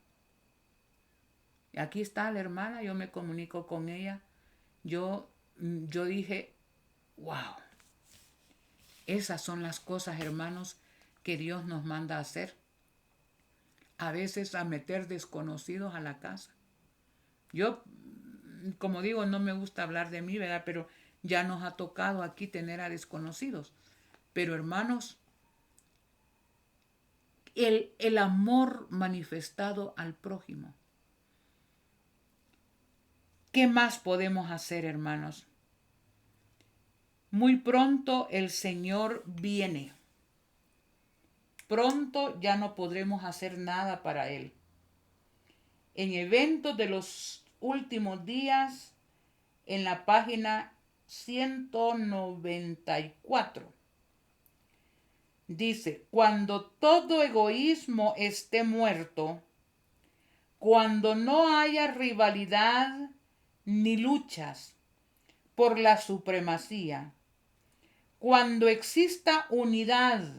Aquí está la hermana, yo me comunico con ella. Yo dije, wow, esas son las cosas, hermanos, que Dios nos manda a hacer. A veces a meter desconocidos a la casa. Yo, como digo, no me gusta hablar de mí, ¿verdad? Pero ya nos ha tocado aquí tener a desconocidos. Pero hermanos, el amor manifestado al prójimo. ¿Qué más podemos hacer, hermanos? Muy pronto el Señor viene. Pronto ya no podremos hacer nada para Él. En eventos de los últimos días, en la página 194, dice, cuando todo egoísmo esté muerto, cuando no haya rivalidad ni luchas por la supremacía, cuando exista unidad,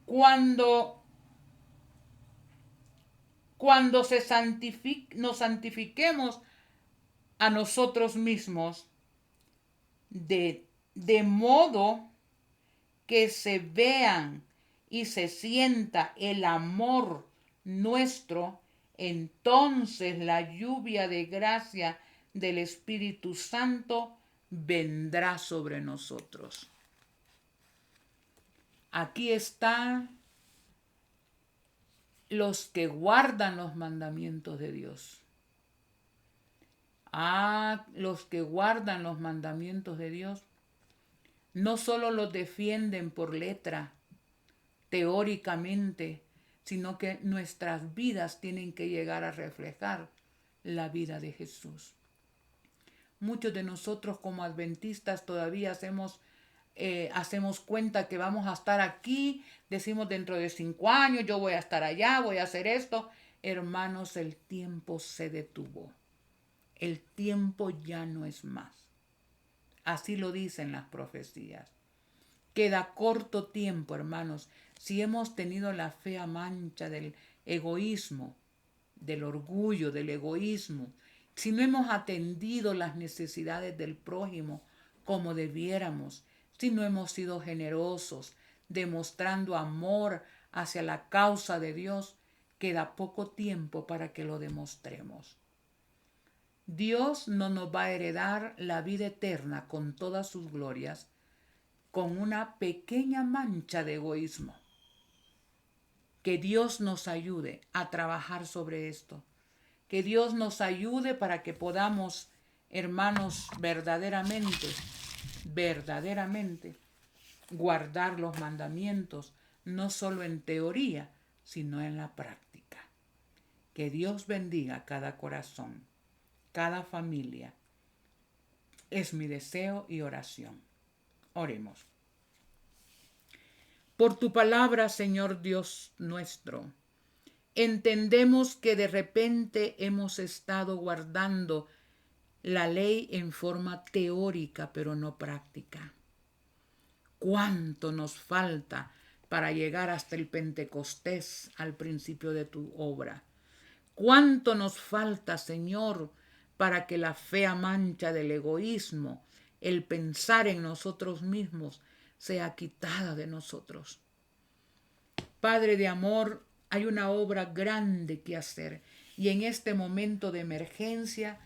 cuando nos santifiquemos a nosotros mismos de modo que se vean y se sienta el amor nuestro, entonces la lluvia de gracia del Espíritu Santo vendrá sobre nosotros. Aquí están los que guardan los mandamientos de Dios. Los que guardan los mandamientos de Dios no solo los defienden por letra, teóricamente, sino que nuestras vidas tienen que llegar a reflejar la vida de Jesús. Muchos de nosotros como adventistas todavía hacemos cuenta que vamos a estar aquí, decimos dentro de 5 años, yo voy a estar allá, voy a hacer esto. Hermanos, el tiempo se detuvo. el tiempo ya no es más. Así lo dicen las profecías. Queda corto tiempo, hermanos, si hemos tenido la fea mancha del egoísmo, del orgullo, del egoísmo, si no hemos atendido las necesidades del prójimo como debiéramos, si no hemos sido generosos, demostrando amor hacia la causa de Dios, queda poco tiempo para que lo demostremos. Dios no nos va a heredar la vida eterna con todas sus glorias con una pequeña mancha de egoísmo. Que Dios nos ayude a trabajar sobre esto. Que Dios nos ayude para que podamos, hermanos, verdaderamente guardar los mandamientos, no solo en teoría, sino en la práctica. Que Dios bendiga cada corazón, cada familia. Es mi deseo y oración. Oremos. Por tu palabra, Señor Dios nuestro, entendemos que de repente hemos estado guardando la ley en forma teórica, pero no práctica. ¿Cuánto nos falta para llegar hasta el Pentecostés al principio de tu obra? ¿Cuánto nos falta, Señor, para que la fea mancha del egoísmo, el pensar en nosotros mismos, sea quitada de nosotros? Padre de amor, hay una obra grande que hacer y en este momento de emergencia,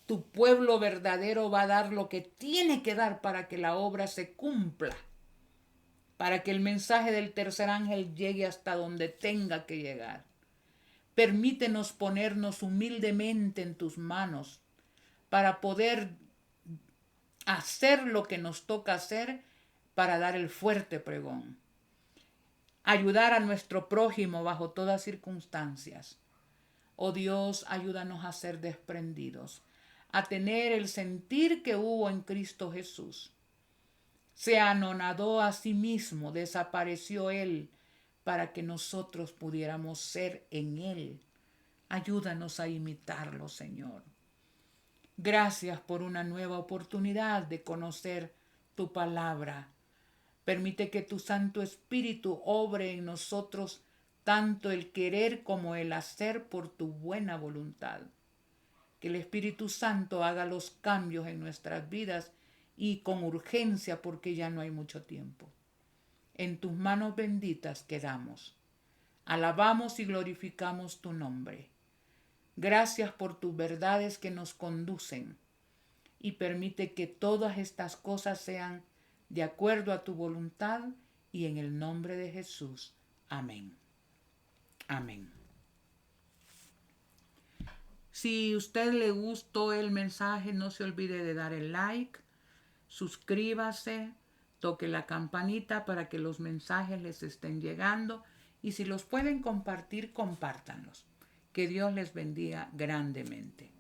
tu pueblo verdadero va a dar lo que tiene que dar para que la obra se cumpla, para que el mensaje del tercer ángel llegue hasta donde tenga que llegar. Permítenos ponernos humildemente en tus manos para poder hacer lo que nos toca hacer para dar el fuerte pregón. Ayudar a nuestro prójimo bajo todas circunstancias. Oh Dios, ayúdanos a ser desprendidos, a tener el sentir que hubo en Cristo Jesús. Se anonadó a sí mismo, desapareció Él para que nosotros pudiéramos ser en Él. Ayúdanos a imitarlo, Señor. Gracias por una nueva oportunidad de conocer tu palabra. Permite que tu Santo Espíritu obre en nosotros tanto el querer como el hacer por tu buena voluntad. Que el Espíritu Santo haga los cambios en nuestras vidas y con urgencia porque ya no hay mucho tiempo. En tus manos benditas quedamos. Alabamos y glorificamos tu nombre. Gracias por tus verdades que nos conducen y permite que todas estas cosas sean de acuerdo a tu voluntad y en el nombre de Jesús. Amén. Amén. Si a usted le gustó el mensaje, no se olvide de dar el like, suscríbase, toque la campanita para que los mensajes les estén llegando y si los pueden compartir, compártanlos. Que Dios les bendiga grandemente.